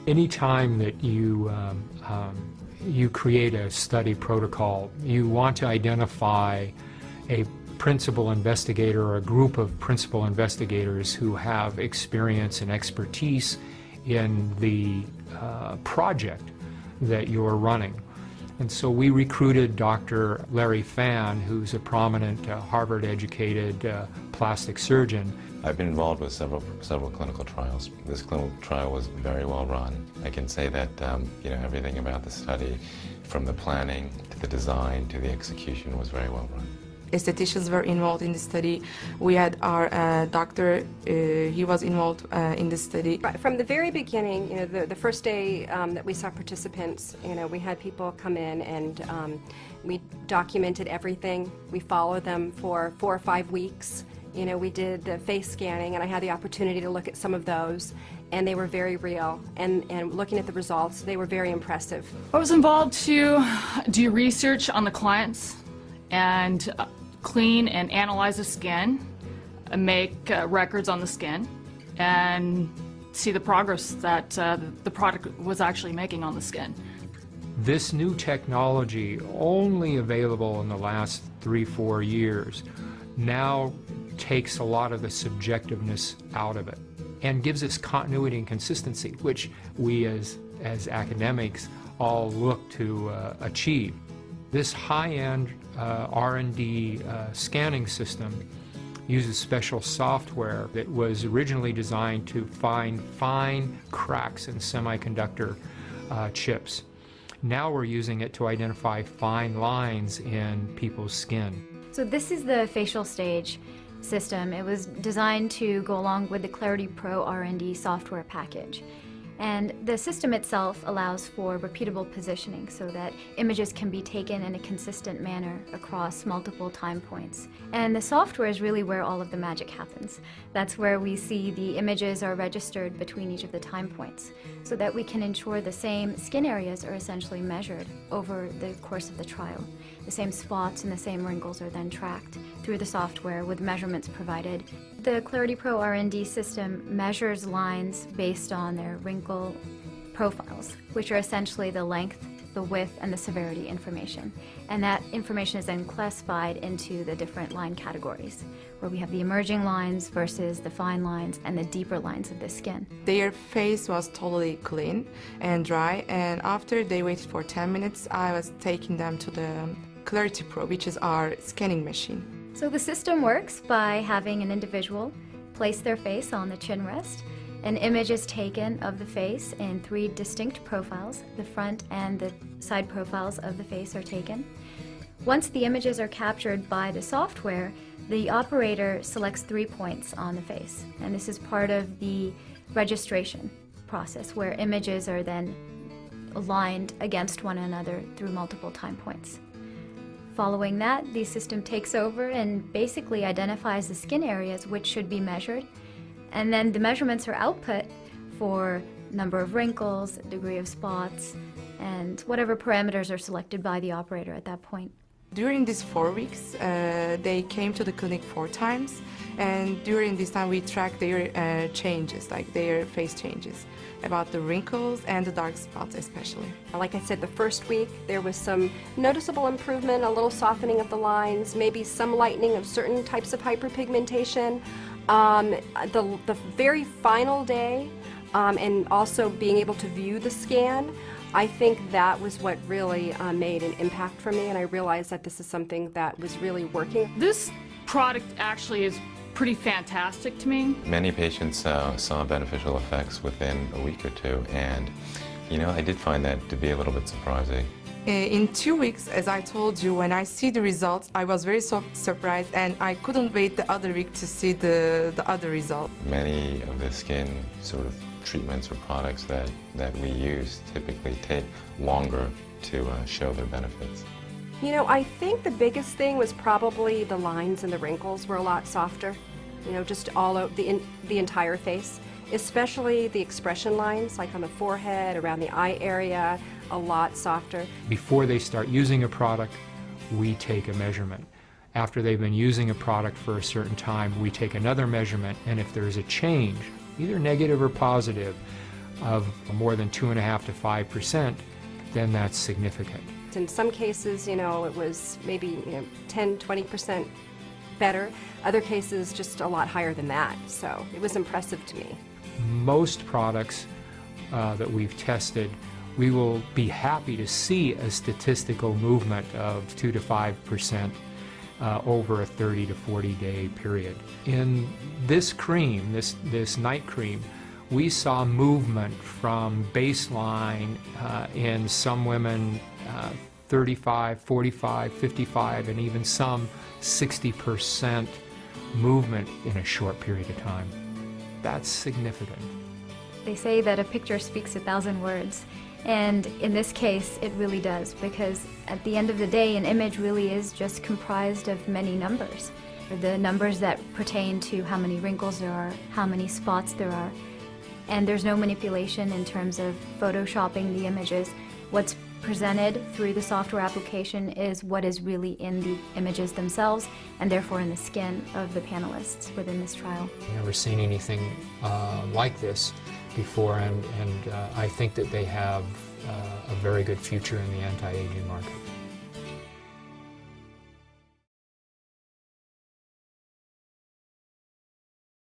Anytime that you create a study protocol, you want to identify a principal investigator or a group of principal investigators who have experience and expertise in the project that you're running. And so we recruited Dr. Larry Fan, who's a prominent Harvard-educated plastic surgeon. I've been involved with several clinical trials. This clinical trial was very well run. I can say that everything about the study, from the planning to the design to the execution, was very well run. Estheticians were involved in the study. We had our doctor, he was involved in the study. From the very beginning, the first day that we saw participants, we had people come in and we documented everything. We followed them for 4 or 5 weeks. We did the face scanning, and I had the opportunity to look at some of those, and they were very real. And looking at the results, they were very impressive. I was involved to do research on the clients and clean and analyze the skin, make records on the skin, and see the progress that the product was actually making on the skin. This new technology, only available in the last 3-4 years, now takes a lot of the subjectiveness out of it and gives us continuity and consistency, which we as academics all look to achieve. This high-end R&D scanning system uses special software that was originally designed to find fine cracks in semiconductor chips. Now we're using it to identify fine lines in people's skin. So this is the facial stage system. It was designed to go along with the Clarity Pro R&D software package. And the system itself allows for repeatable positioning so that images can be taken in a consistent manner across multiple time points. And the software is really where all of the magic happens. That's where we see the images are registered between each of the time points so that we can ensure the same skin areas are essentially measured over the course of the trial. The same spots and the same wrinkles are then tracked through the software with measurements provided. The Clarity Pro R&D system measures lines based on their wrinkle profiles, which are essentially the length, the width, and the severity information. And that information is then classified into the different line categories, where we have the emerging lines versus the fine lines and the deeper lines of the skin. Their face was totally clean and dry, and after they waited for 10 minutes, I was taking them to the Clarity Pro, which is our scanning machine. So the system works by having an individual place their face on the chin rest. An image is taken of the face in 3 distinct profiles. The front and the side profiles of the face are taken. Once the images are captured by the software, the operator selects 3 points on the face. And this is part of the registration process, where images are then aligned against one another through multiple time points. Following that, the system takes over and basically identifies the skin areas which should be measured, and then the measurements are output for number of wrinkles, degree of spots, and whatever parameters are selected by the operator at that point. During these 4 weeks, they came to the clinic 4 times, and during this time we tracked their changes, like their face changes, about the wrinkles and the dark spots especially. Like I said, the first week there was some noticeable improvement, a little softening of the lines, maybe some lightening of certain types of hyperpigmentation. The very final day, and also being able to view the scan, I think that was what really made an impact for me, and I realized that this is something that was really working. This product actually is pretty fantastic to me. Many patients saw beneficial effects within a week or 2, and I did find that to be a little bit surprising. In 2 weeks, as I told you, when I see the results, I was very surprised, and I couldn't wait the other week to see the other result. Many of the skin sort of treatments or products that we use typically take longer to show their benefits. I think the biggest thing was probably the lines and the wrinkles were a lot softer, just all over the entire face, especially the expression lines, like on the forehead, around the eye area, a lot softer. Before they start using a product, we take a measurement. After they've been using a product for a certain time, we take another measurement, and if there's a change, either negative or positive, of more than 2.5 to 5%, then that's significant. In some cases, it was maybe 10, 20% better. Other cases, just a lot higher than that. So it was impressive to me. Most products that we've tested, we will be happy to see a statistical movement of 2 to 5% over a 30 to 40 day period. In this cream, this night cream, we saw movement from baseline in some women 35, 45, 55, and even some 60% movement in a short period of time. That's significant. They say that a picture speaks 1,000 words, and in this case it really does, because at the end of the day an image really is just comprised of many numbers. The numbers that pertain to how many wrinkles there are, how many spots there are, and there's no manipulation in terms of photoshopping the images. What's presented through the software application is what is really in the images themselves, and therefore in the skin of the panelists within this trial. I've never seen anything like this before, and I think that they have a very good future in the anti-aging market.